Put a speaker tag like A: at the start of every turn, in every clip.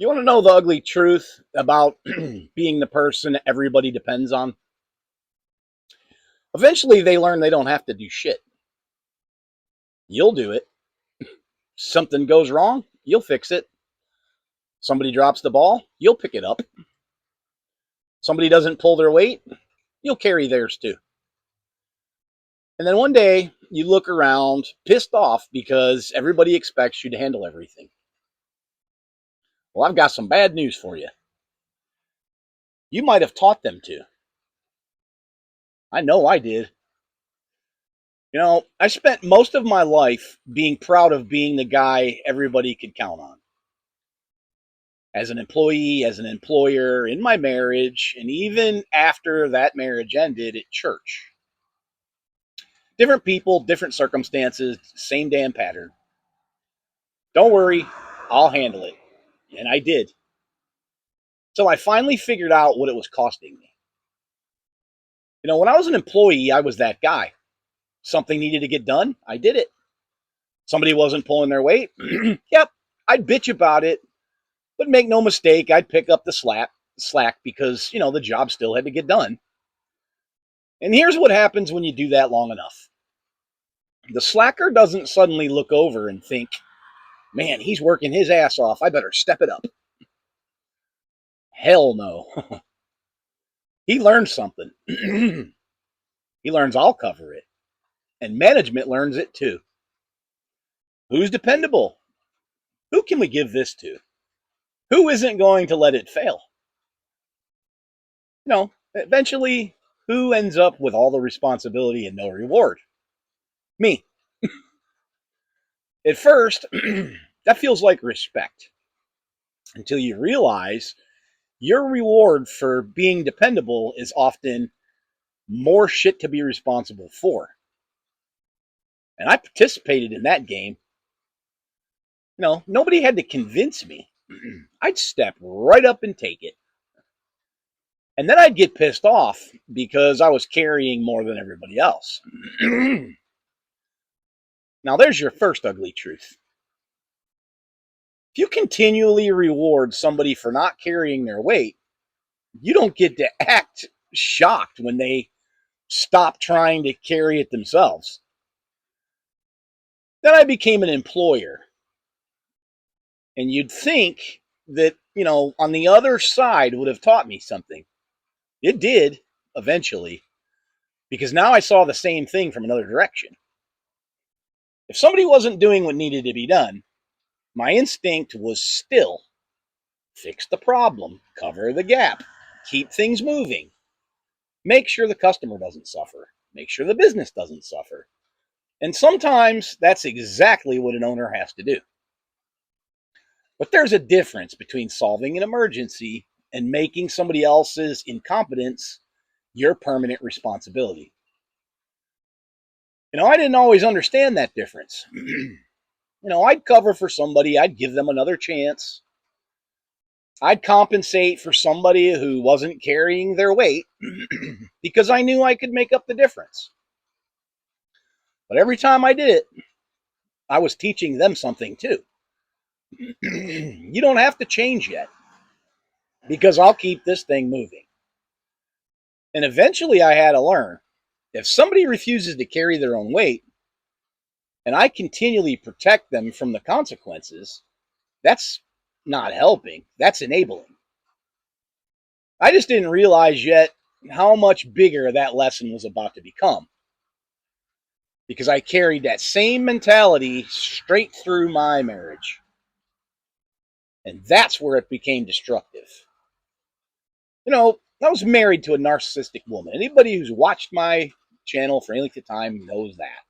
A: You want to know the ugly truth about being the person everybody depends on? Eventually, they learn they don't have to do shit. You'll do it. Something goes wrong, you'll fix it. Somebody drops the ball, you'll pick it up. Somebody doesn't pull their weight, you'll carry theirs too. And then one day, you look around pissed off because everybody expects you to handle everything. Well, I've got some bad news for you. You might have taught them to. I know I did. I spent most of my life being proud of being the guy everybody could count on. As an employee, as an employer, in my marriage, and even after that marriage ended at church. Different people, different circumstances, same damn pattern. Don't worry, I'll handle it. And I did. So I finally figured out what it was costing me. When I was an employee, I was that guy. Something needed to get done, I did it. Somebody wasn't pulling their weight, yep, I'd bitch about it. But make no mistake, I'd pick up the slack because, the job still had to get done. And here's what happens when you do that long enough. The slacker doesn't suddenly look over and think, man, he's working his ass off. I better step it up. Hell no. He learns something. He learns I'll cover it. And management learns it too. Who's dependable? Who can we give this to? Who isn't going to let it fail? Eventually, who ends up with all the responsibility and no reward? Me. At first, that feels like respect until you realize your reward for being dependable is often more shit to be responsible for. And I participated in that game. Nobody had to convince me. I'd step right up and take it. And then I'd get pissed off because I was carrying more than everybody else. Now, there's your first ugly truth. If you continually reward somebody for not carrying their weight, you don't get to act shocked when they stop trying to carry it themselves. Then I became an employer. And you'd think that, on the other side would have taught me something. It did, eventually, because now I saw the same thing from another direction. If somebody wasn't doing what needed to be done, my instinct was still fix the problem, cover the gap, keep things moving, make sure the customer doesn't suffer, make sure the business doesn't suffer. And sometimes that's exactly what an owner has to do. But there's a difference between solving an emergency and making somebody else's incompetence your permanent responsibility. I didn't always understand that difference. I'd cover for somebody, I'd give them another chance. I'd compensate for somebody who wasn't carrying their weight because I knew I could make up the difference. But every time I did it, I was teaching them something too. You don't have to change yet because I'll keep this thing moving. And eventually I had to learn, if somebody refuses to carry their own weight and I continually protect them from the consequences, that's not helping, that's enabling. I just didn't realize yet how much bigger that lesson was about to become, because I carried that same mentality straight through my marriage. And that's where it became destructive. I was married to a narcissistic woman. Anybody who's watched my channel for any length of time knows that.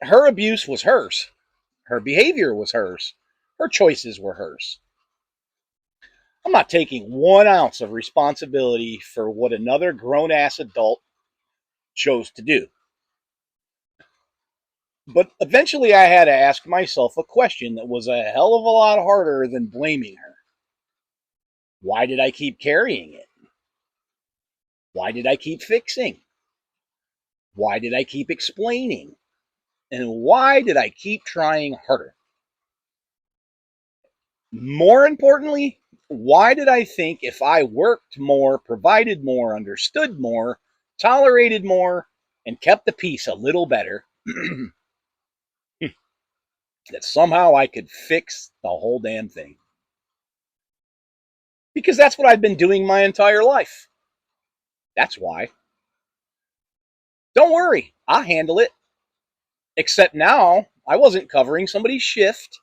A: Her abuse was hers. Her behavior was hers. Her choices were hers. I'm not taking 1 ounce of responsibility for what another grown-ass adult chose to do. But eventually I had to ask myself a question that was a hell of a lot harder than blaming her. Why did I keep carrying it? Why did I keep fixing? Why did I keep explaining? And why did I keep trying harder? More importantly, why did I think if I worked more, provided more, understood more, tolerated more, and kept the peace a little better, that somehow I could fix the whole damn thing? Because that's what I've been doing my entire life. That's why. Don't worry, I'll handle it. Except now, I wasn't covering somebody's shift.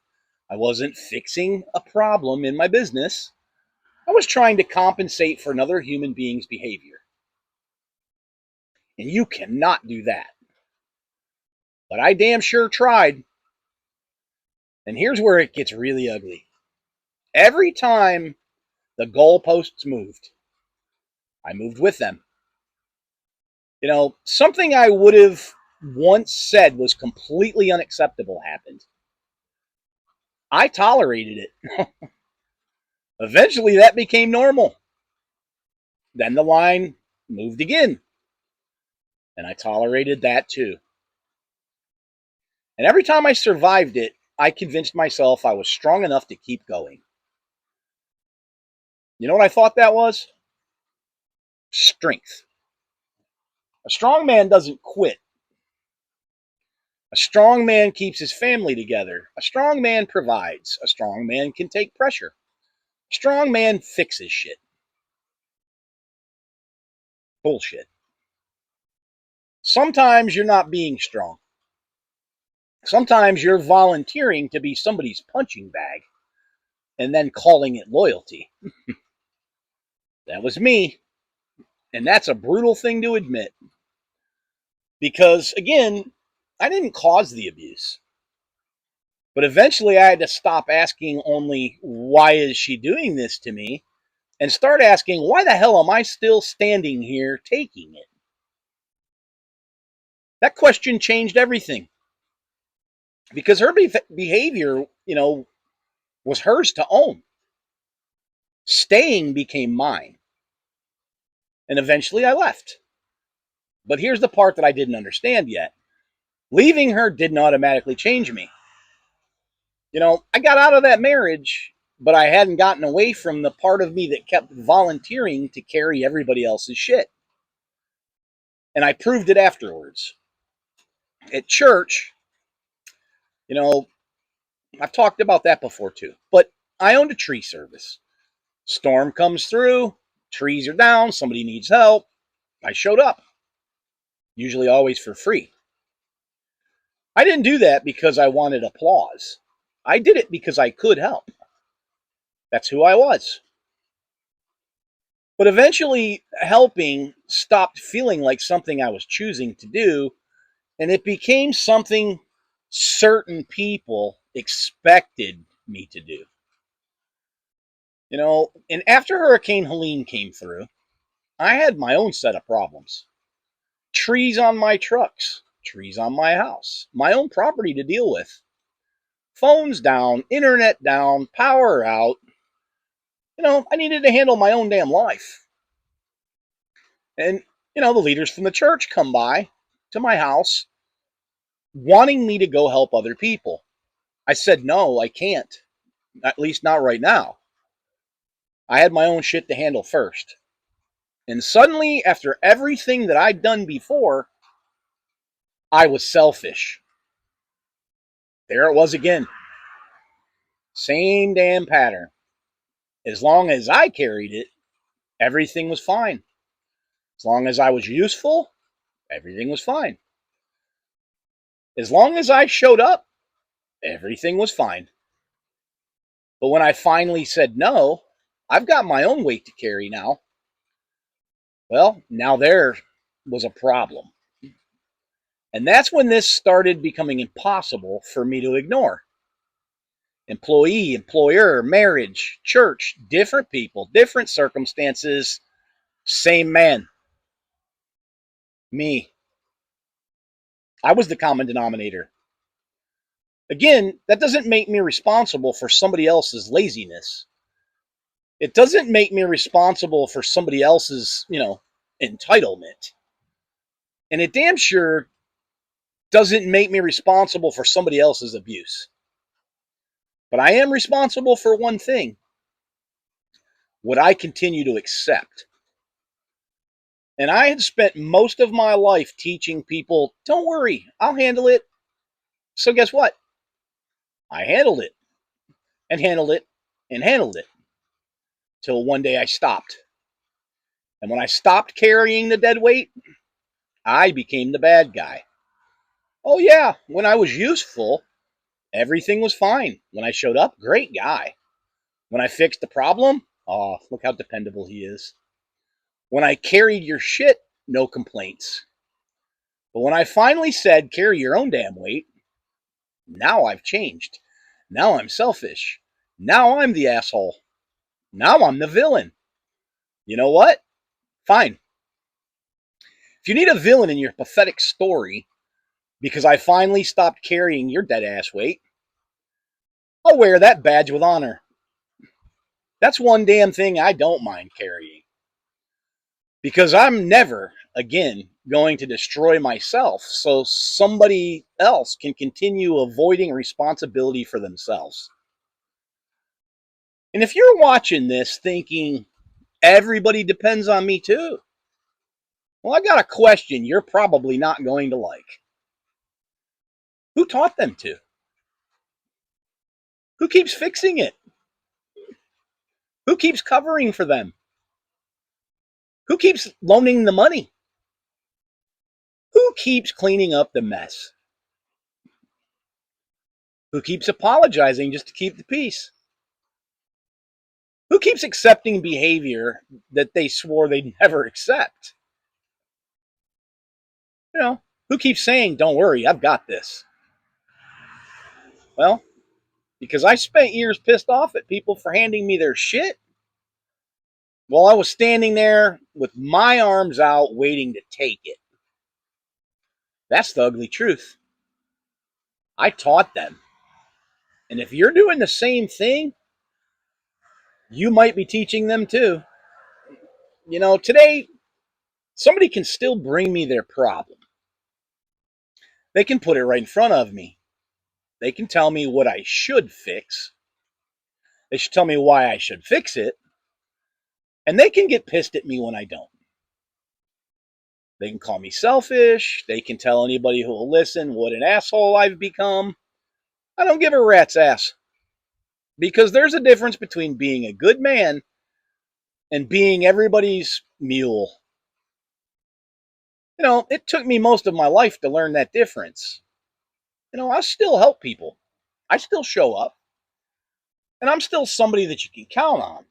A: I wasn't fixing a problem in my business. I was trying to compensate for another human being's behavior. And you cannot do that. But I damn sure tried. And here's where it gets really ugly. Every time the goalposts moved, I moved with them. Something I would have once said was completely unacceptable happened. I tolerated it. Eventually, that became normal. Then the line moved again, and I tolerated that too. And every time I survived it, I convinced myself I was strong enough to keep going. You know what I thought that was? Strength. A strong man doesn't quit. A strong man keeps his family together. A strong man provides. A strong man can take pressure. A strong man fixes shit. Bullshit. Sometimes you're not being strong. Sometimes you're volunteering to be somebody's punching bag and then calling it loyalty. That was me. And that's a brutal thing to admit. Because, again, I didn't cause the abuse. But eventually I had to stop asking only, why is she doing this to me? And start asking, why the hell am I still standing here taking it? That question changed everything. Because her behavior, was hers to own. Staying became mine. And eventually I left. But here's the part that I didn't understand yet. Leaving her didn't automatically change me. I got out of that marriage, but I hadn't gotten away from the part of me that kept volunteering to carry everybody else's shit. And I proved it afterwards. At church, you know, I've talked about that before too, but I owned a tree service. Storm comes through, trees are down, somebody needs help. I showed up, usually always for free. I didn't do that because I wanted applause. I did it because I could help. That's who I was. But eventually, helping stopped feeling like something I was choosing to do, and it became something certain people expected me to do. And after Hurricane Helene came through, I had my own set of problems. Trees on my trucks, trees on my house, my own property to deal with. Phones down, internet down, power out. I needed to handle my own damn life. And, the leaders from the church come by to my house wanting me to go help other people. I said, no, I can't. At least not right now. I had my own shit to handle first. And suddenly, after everything that I'd done before, I was selfish. There it was again. Same damn pattern. As long as I carried it, everything was fine. As long as I was useful, everything was fine. As long as I showed up, everything was fine. But when I finally said no, I've got my own weight to carry now. Well, now there was a problem. And that's when this started becoming impossible for me to ignore. Employee, employer, marriage, church, different people, different circumstances, same man. Me. I was the common denominator. Again, that doesn't make me responsible for somebody else's laziness. It doesn't make me responsible for somebody else's, entitlement. And it damn sure doesn't make me responsible for somebody else's abuse. But I am responsible for one thing: what I continue to accept. And I had spent most of my life teaching people, don't worry, I'll handle it. So guess what? I handled it and handled it and handled it till one day I stopped. And when I stopped carrying the dead weight, I became the bad guy. Oh, yeah, when I was useful, everything was fine. When I showed up, great guy. When I fixed the problem, oh, look how dependable he is. When I carried your shit, no complaints. But when I finally said, carry your own damn weight, now I've changed. Now I'm selfish. Now I'm the asshole. Now I'm the villain. You know what? Fine. If you need a villain in your pathetic story because I finally stopped carrying your dead ass weight, I'll wear that badge with honor. That's one damn thing I don't mind carrying. Because I'm never, again, going to destroy myself so somebody else can continue avoiding responsibility for themselves. And if you're watching this thinking everybody depends on me too, well, I got a question you're probably not going to like. Who taught them to? Who keeps fixing it? Who keeps covering for them? Who keeps loaning the money? Who keeps cleaning up the mess? Who keeps apologizing just to keep the peace? Who keeps accepting behavior that they swore they'd never accept? You know, who keeps saying, don't worry, I've got this? Well, because I spent years pissed off at people for handing me their shit while I was standing there with my arms out waiting to take it. That's the ugly truth. I taught them. And if you're doing the same thing, you might be teaching them too. You know, today, somebody can still bring me their problem. They can put it right in front of me. They can tell me what I should fix. They should tell me why I should fix it. And they can get pissed at me when I don't. They can call me selfish. They can tell anybody who will listen what an asshole I've become. I don't give a rat's ass. Because there's a difference between being a good man and being everybody's mule. You know, it took me most of my life to learn that difference. You know, I still help people. I still show up. And I'm still somebody that you can count on.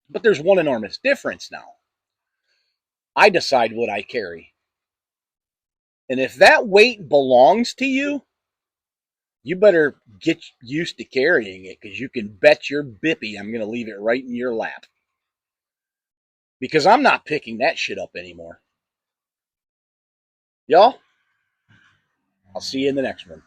A: But there's one enormous difference now. I decide what I carry. And if that weight belongs to you, you better get used to carrying it because you can bet your bippy I'm going to leave it right in your lap. Because I'm not picking that shit up anymore. Y'all, I'll see you in the next one.